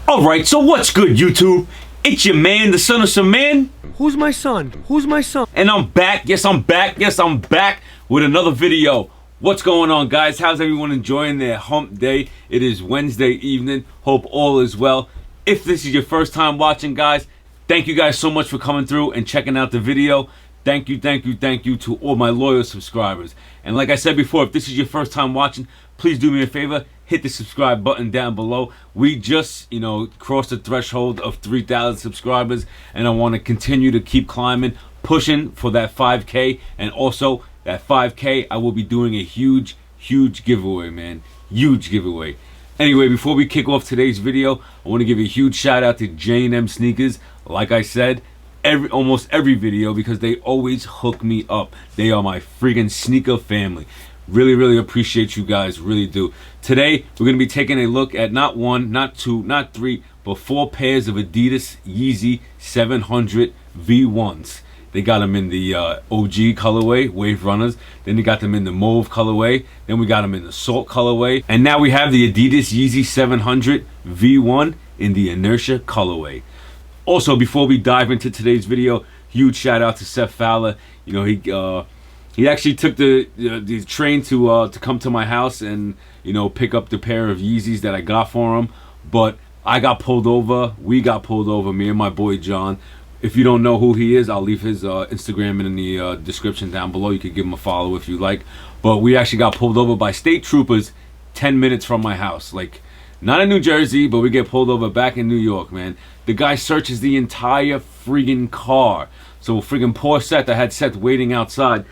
Alright, so what's good, YouTube? It's your man, the son of some man. Who's my son? Who's my son? And I'm back. Yes, I'm back. Yes, I'm back with another video. What's going on, guys? How's everyone enjoying their hump day? It is Wednesday evening. Hope all is well. If this is your first time watching, guys, thank you guys so much for coming through and checking out the video. Thank you to all my loyal subscribers. And like I said before, if this is your first time watching, please do me a favor. Hit the subscribe button down below. We just, crossed the threshold of 3,000 subscribers, and I want to continue to keep climbing, pushing for that 5K, and also that 5K, I will be doing a huge giveaway, man. Huge giveaway. Anyway, before we kick off today's video, I want to give a huge shout out to J&MSNEAKERS. Like I said, almost every video, because they always hook me up. They are my freaking sneaker family. Really appreciate you guys, really do. Today we're going to be taking a look at not one, not two, not three, but 4 pairs of Adidas Yeezy 700 V1s. They got them in the OG colorway, Wave Runners. Then they got them in the Mauve colorway. Then we got them in the Salt colorway. And now we have the Adidas Yeezy 700 V1 in the Inertia colorway. Also, before we dive into today's video, huge shout out to Seth Fowler. He actually took the train to come to my house and pick up the pair of Yeezys that I got for him. But I got pulled over. We got pulled over. Me and my boy John. If you don't know who he is, I'll leave his Instagram in the description down below. You could give him a follow if you like. But we actually got pulled over by state troopers 10 minutes from my house. Like, not in New Jersey, but we get pulled over back in New York, man. The guy searches the entire friggin' car. So friggin' poor Seth, I had Seth waiting outside.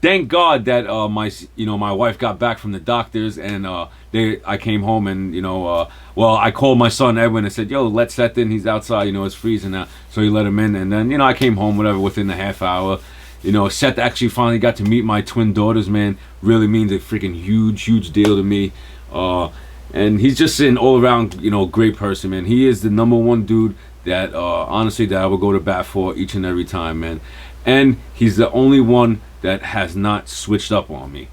Thank God that my wife got back from the doctors, and I came home, and I called my son Edwin and said, yo, let Seth in, he's outside, it's freezing out. So he let him in, and then I came home within a half hour. Seth actually finally got to meet my twin daughters, man. Really means a freaking huge deal to me. And he's just an all-around great person, man. He is the #1 dude that honestly that I would go to bat for each and every time, man. And he's the only one that has not switched up on me.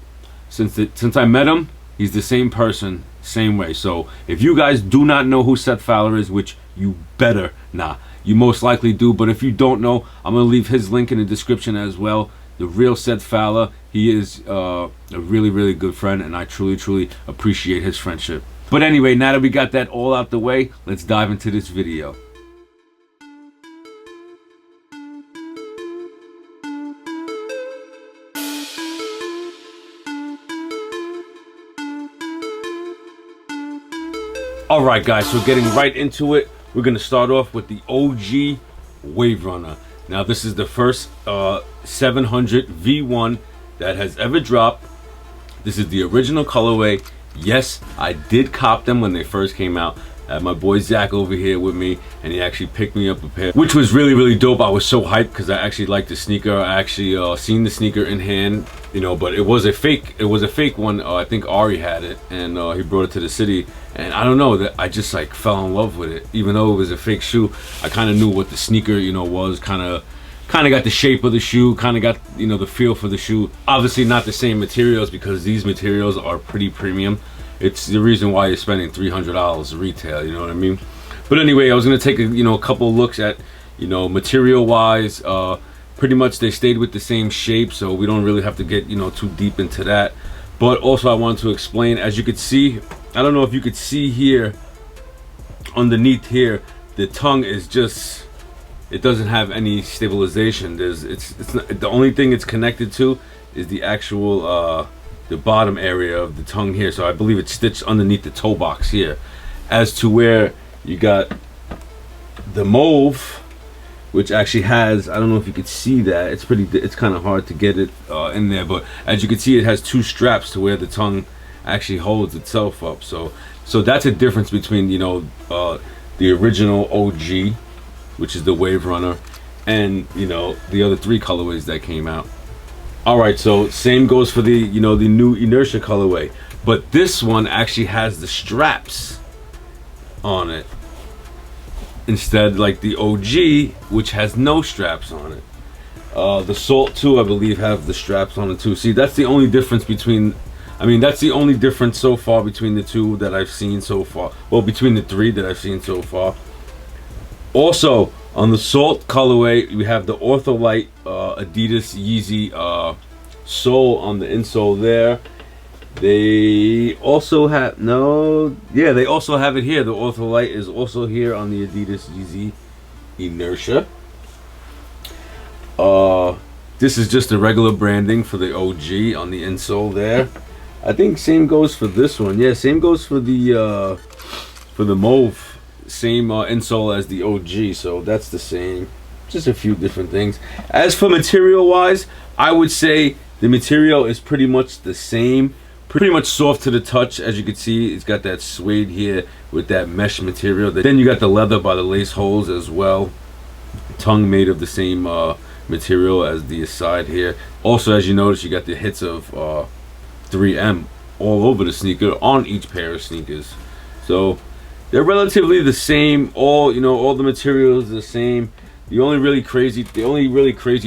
Since I met him, he's the same person, same way. So if you guys do not know who Seth Fowler is, which you better not, you most likely do, but if you don't know, I'm gonna leave his link in the description as well. The real Seth Fowler. He is a really good friend, and I truly appreciate his friendship. But anyway, now that we got that all out the way, let's dive into this video. Alright guys, so getting right into it, we're going to start off with the OG Wave Runner. Now this is the first 700 V1 that has ever dropped. This is the original colorway. Yes, I did cop them when they first came out. I had my boy Zach over here with me, and he actually picked me up a pair, which was really dope. I was so hyped because I actually liked the sneaker. I actually seen the sneaker in hand, but it was a fake one. I think Ari had it, and he brought it to the city, and I don't know, that I just like fell in love with it. Even though it was a fake shoe, I kind of knew what the sneaker was, kind of got the shape of the shoe, kind of got the feel for the shoe. Obviously not the same materials, because these materials are pretty premium. It's the reason why you're spending $300 retail, you know what I mean? But anyway, I was gonna take a couple looks at material wise. Pretty much they stayed with the same shape, so we don't really have to get too deep into that. But also I wanted to explain, as you could see, I don't know if you could see here underneath here, the tongue is just, it doesn't have any stabilization. It's not, the only thing it's connected to is the actual the bottom area of the tongue here. So I believe it's stitched underneath the toe box here. As to where you got the Mauve, which actually has, I don't know if you could see that, it's kind of hard to get it in there, but as you can see, it has 2 straps to where the tongue actually holds itself up. So that's a difference between the original OG, which is the Wave Runner, and the other 3 colorways that came out. Alright, so same goes for the the new Inertia colorway, but this one actually has the straps on it instead, like the OG, which has no straps on it. The Salt too, I believe, have the straps on it too. See, that's the only difference between I mean, that's the only difference so far between the two that I've seen so far. Well, between the three that I've seen so far. Also, on the Salt colorway, we have the Ortholite Adidas Yeezy sole on the insole there. They also have, they also have it here. The Ortholite is also here on the Adidas Yeezy Inertia. This is just the regular branding for the OG on the insole there. I think same goes for this one. Yeah, same goes for the Mauve. Same insole as the OG, so that's the same. Just a few different things. As for material wise, I would say the material is pretty much the same. Pretty much soft to the touch. As you can see, it's got that suede here with that mesh material. Then you got the leather by the lace holes as well. Tongue made of the same material as the side here. Also, as you notice, you got the hits of 3M all over the sneaker on each pair of sneakers. So they're relatively the same. All the materials are the same. The only really crazy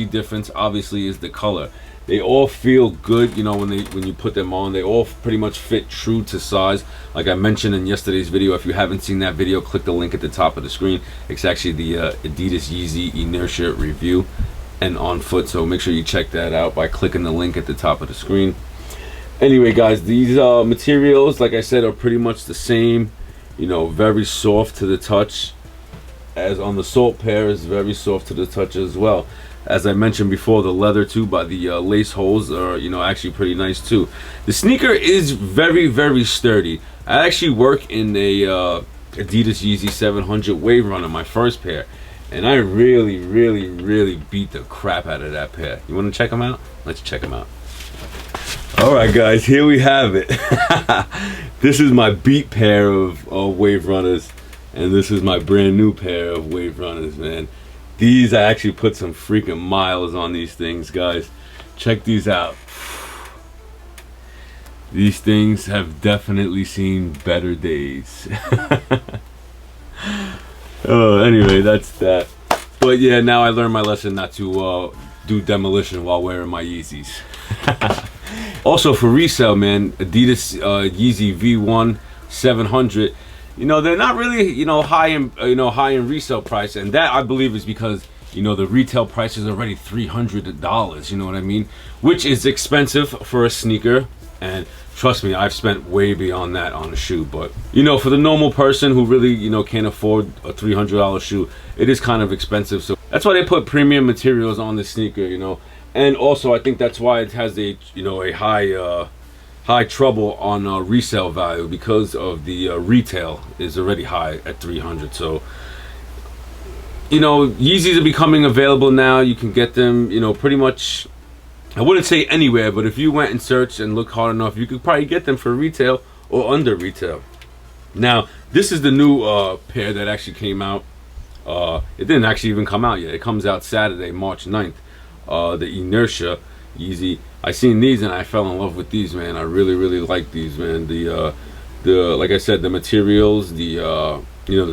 difference obviously is the color. They all feel good, when you put them on. They all pretty much fit true to size. Like I mentioned in yesterday's video, if you haven't seen that video, click the link at the top of the screen. It's actually the Adidas Yeezy Inertia review and on foot, so make sure you check that out by clicking the link at the top of the screen. Anyway, guys, these materials, like I said, are pretty much the same. Very soft to the touch, as on the Salt pair is very soft to the touch as well. As I mentioned before, the leather too by the lace holes are actually pretty nice too. The sneaker is very, very sturdy. I actually work in a Adidas Yeezy 700 Wave Runner, my first pair, and I really, really, really beat the crap out of that pair. You want to check them out? Let's check them out. Alright guys, here we have it. This is my beat pair of Wave Runners, and this is my brand new pair of Wave Runners, man. These, I actually put some freaking miles on these things, guys. Check these out. These things have definitely seen better days. Anyway, that's that. But yeah, now I learned my lesson not to do demolition while wearing my Yeezys. Also for resale, man, Adidas Yeezy V1 700. They're not really high in resale price, and that I believe is because the retail price is already $300. You know what I mean? Which is expensive for a sneaker, and trust me, I've spent way beyond that on a shoe. But for the normal person who really can't afford a $300 shoe, it is kind of expensive. So that's why they put premium materials on the sneaker. And also I think that's why it has a a high trouble on resale value, because of the retail is already high at 300. So Yeezys are becoming available now. You can get them pretty much, I wouldn't say anywhere, but if you went and searched and looked hard enough, you could probably get them for retail or under retail. Now this is the new pair that actually came out. It didn't actually even come out yet. It comes out Saturday, March 9th. The Inertia Yeezy. I seen these and I fell in love with these, man. I really, really like these, man. The like I said, the materials, the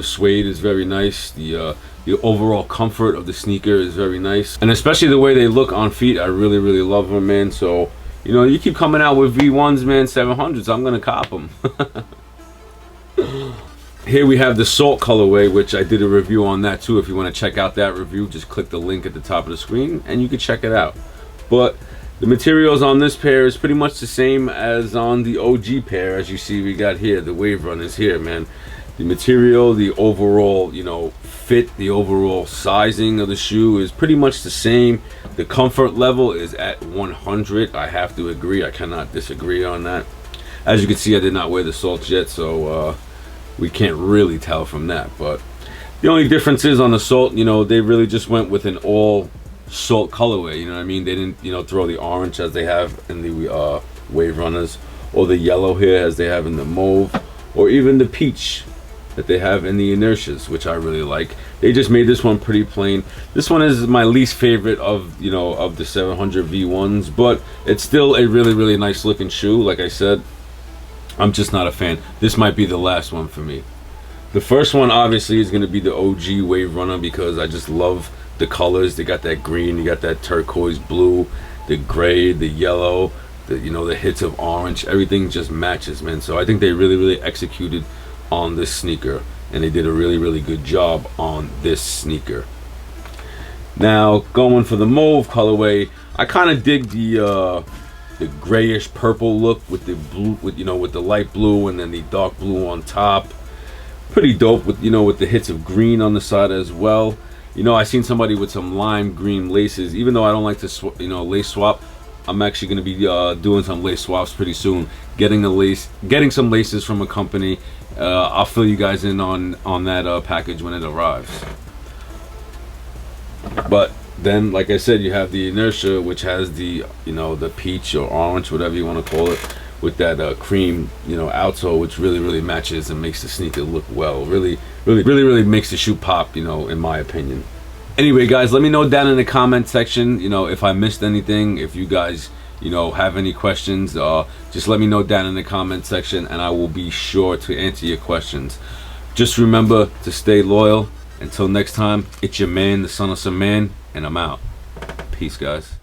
suede is very nice. The overall comfort of the sneaker is very nice, and especially the way they look on feet, I really, really love them, man. So you keep coming out with V1s, man, 700s, I'm gonna cop them. Here we have the Salt colorway, which I did a review on that too. If you want to check out that review, just click the link at the top of the screen and you can check it out. But the materials on this pair is pretty much the same as on the OG pair. As you see, we got here the Wave Runners here, man. The material, the overall fit, the overall sizing of the shoe is pretty much the same. The comfort level is at 100. I have to agree, I cannot disagree on that. As you can see, I did not wear the Salts yet, so we can't really tell from that. But the only difference is on the Salt, they really just went with an all Salt colorway. You know what I mean? They didn't throw the orange as they have in the Wave Runners, or the yellow here as they have in the Mauve, or even the peach that they have in the Inertias, which I really like. They just made this one pretty plain. This one is my least favorite of of the 700 V1s, but it's still a really, really nice looking shoe. Like I said, I'm just not a fan. This might be the last one for me. The first one obviously is going to be the OG Wave Runner, because I just love the colors. They got that green, you got that turquoise blue, the gray, the yellow, the hits of orange, everything just matches, man. So I think they really executed on this sneaker, and they did a really good job on this sneaker. Now going for the mauve colorway, I kind of dig the grayish purple look with the blue, with the light blue and then the dark blue on top. Pretty dope with with the hits of green on the side as well. I seen somebody with some lime green laces. Even though I don't like to lace swap, I'm actually going to be doing some lace swaps pretty soon. Getting some laces from a company. I'll fill you guys in on that package when it arrives. But then, like I said, you have the Inertia, which has the the peach or orange, whatever you want to call it, with that cream outsole, which really matches and makes the sneaker look well. Really makes the shoe pop, in my opinion. Anyway, guys, let me know down in the comment section, if I missed anything, if you guys have any questions, just let me know down in the comment section, and I will be sure to answer your questions. Just remember to stay loyal. Until next time, it's your man, the son of some man, and I'm out. Peace, guys.